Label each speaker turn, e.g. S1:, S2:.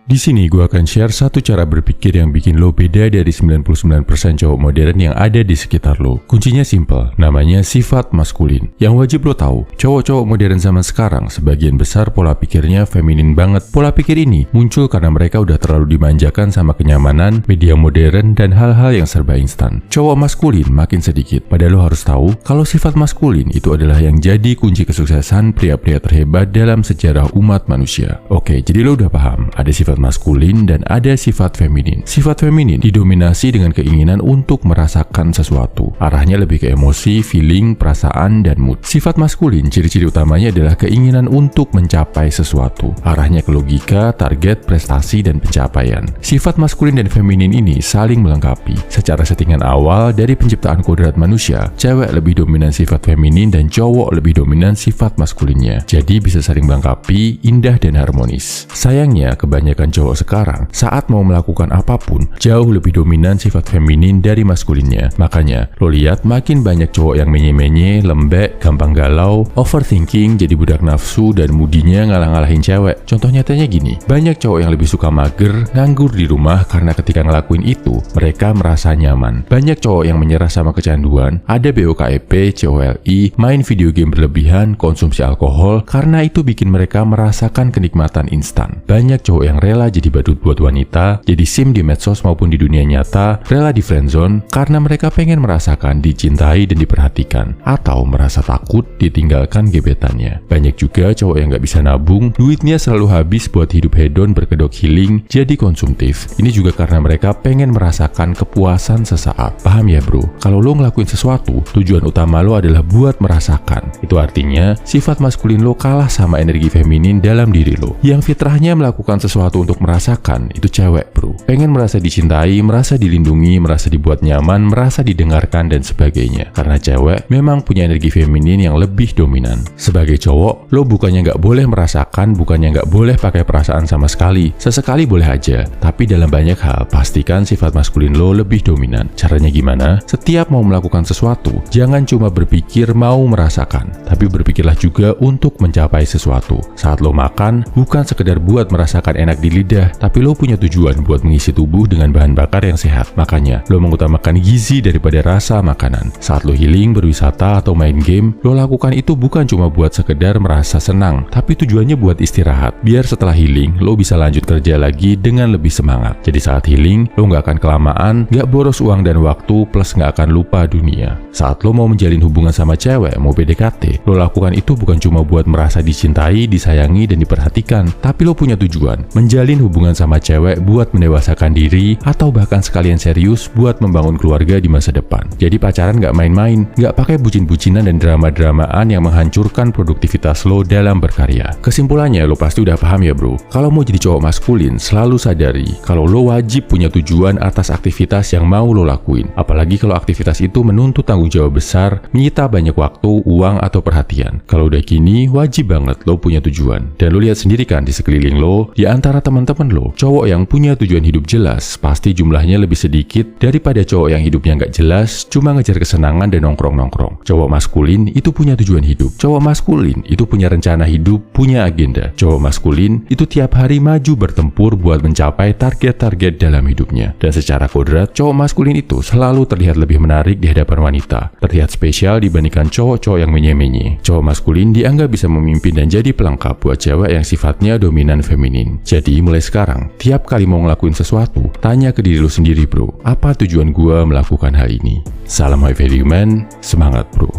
S1: Di sini gue akan share satu cara berpikir yang bikin lo beda dari 99% cowok modern yang ada di sekitar lo. Kuncinya simple, namanya sifat maskulin. Yang wajib lo tahu, cowok-cowok modern zaman sekarang sebagian besar pola pikirnya feminin banget. Pola pikir ini muncul karena mereka udah terlalu dimanjakan sama kenyamanan, media modern, dan hal-hal yang serba instan. Cowok maskulin makin sedikit. Padahal lo harus tahu, kalau sifat maskulin itu adalah yang jadi kunci kesuksesan pria-pria terhebat dalam sejarah umat manusia. Oke, jadi lo udah paham, ada sifat maskulin dan ada sifat feminin. Sifat feminin didominasi dengan keinginan untuk merasakan sesuatu. Arahnya lebih ke emosi, feeling, perasaan, dan mood. Sifat maskulin, ciri-ciri utamanya adalah keinginan untuk mencapai sesuatu. Arahnya ke logika, target, prestasi, dan pencapaian. Sifat maskulin dan feminin ini saling melengkapi. Secara settingan awal dari penciptaan kodrat manusia, cewek lebih dominan sifat feminin dan cowok lebih dominan sifat maskulinnya. Jadi bisa saling melengkapi, indah dan harmonis. Sayangnya, kebanyakan cowok sekarang saat mau melakukan apapun jauh lebih dominan sifat feminin dari maskulinnya. Makanya lo lihat makin banyak cowok yang menye-menye, lembek, gampang galau, overthinking, jadi budak nafsu, dan mudinya ngalah-ngalahin cewek. Contoh nyatanya gini, banyak cowok yang lebih suka mager, nganggur di rumah karena ketika ngelakuin itu mereka merasa nyaman. Banyak cowok yang menyerah sama kecanduan, ada BOKEP, COLI, main video game berlebihan, konsumsi alkohol, karena itu bikin mereka merasakan kenikmatan instan. Banyak cowok yang rela jadi badut buat wanita, jadi sim di medsos maupun di dunia nyata, rela di friendzone karena mereka pengen merasakan dicintai dan diperhatikan, atau merasa takut ditinggalkan gebetannya. Banyak juga cowok yang gak bisa nabung, duitnya selalu habis buat hidup hedon berkedok healing, jadi konsumtif. Ini juga karena mereka pengen merasakan kepuasan sesaat. Paham ya bro? Kalau lo ngelakuin sesuatu, tujuan utama lo adalah buat merasakan. Itu artinya sifat maskulin lo kalah sama energi feminin dalam diri lo. Yang fitrahnya melakukan sesuatu untuk merasakan, itu cewek bro. Pengen merasa dicintai, merasa dilindungi, merasa dibuat nyaman, merasa didengarkan, dan sebagainya. Karena cewek memang punya energi feminin yang lebih dominan. Sebagai cowok, lo bukannya nggak boleh merasakan, bukannya nggak boleh pakai perasaan sama sekali. Sesekali boleh aja, tapi dalam banyak hal, pastikan sifat maskulin lo lebih dominan. Caranya gimana? Setiap mau melakukan sesuatu, jangan cuma berpikir mau merasakan, tapi berpikirlah juga untuk mencapai sesuatu. Saat lo makan, bukan sekedar buat merasakan enak di lidah, tapi lo punya tujuan buat mengisi tubuh dengan bahan bakar yang sehat. Makanya, lo mengutamakan gizi daripada rasa makanan. Saat lo healing, berwisata, atau main game, lo lakukan itu bukan cuma buat sekedar merasa senang, tapi tujuannya buat istirahat. Biar setelah healing, lo bisa lanjut kerja lagi dengan lebih semangat. Jadi saat healing, lo nggak akan kelamaan, nggak boros uang dan waktu, plus nggak akan lupa dunia. Saat lo mau menjalin hubungan sama cewek, mau PDKT, lo lakukan itu bukan cuma buat merasa dicintai, disayangi, dan diperhatikan, tapi lo punya tujuan, menjalin hubungan sama cewek buat mendewasakan diri, atau bahkan sekalian serius buat membangun keluarga di masa depan. Jadi pacaran nggak main-main, nggak pakai bucin-bucinan dan drama-dramaan yang menghancurkan produktivitas lo dalam berkarya. Kesimpulannya, lo pasti udah paham ya bro. Kalau mau jadi cowok maskulin, selalu sadari kalau lo wajib punya tujuan atas aktivitas yang mau lo lakuin. Apalagi kalau aktivitas itu menuntut tanggung jawab besar, menyita banyak waktu, uang, atau perhatian. Kalau udah gini, wajib banget lo punya tujuan. Dan lo lihat sendiri kan di sekeliling lo, di antara teman-teman lo, cowok yang punya tujuan hidup jelas pasti jumlahnya lebih sedikit daripada cowok yang hidupnya nggak jelas, cuma ngejar kesenangan dan nongkrong-nongkrong. Cowok maskulin itu punya tujuan hidup. Cowok maskulin itu punya rencana hidup, punya agenda. Cowok maskulin itu tiap hari maju bertempur buat mencapai target-target dalam hidupnya. Dan secara kodrat, cowok maskulin itu selalu terlihat lebih menarik di hadapan wanita, terlihat spesial dibandingkan cowok-cowok yang menye-menye. Cowok maskulin dianggap bisa memimpin dan jadi pelengkap buat cewek yang sifatnya dominan feminin. Jadi mulai sekarang, tiap kali mau ngelakuin sesuatu, tanya ke diri lu sendiri bro, apa tujuan gua melakukan hal ini? Salam high value man, semangat bro.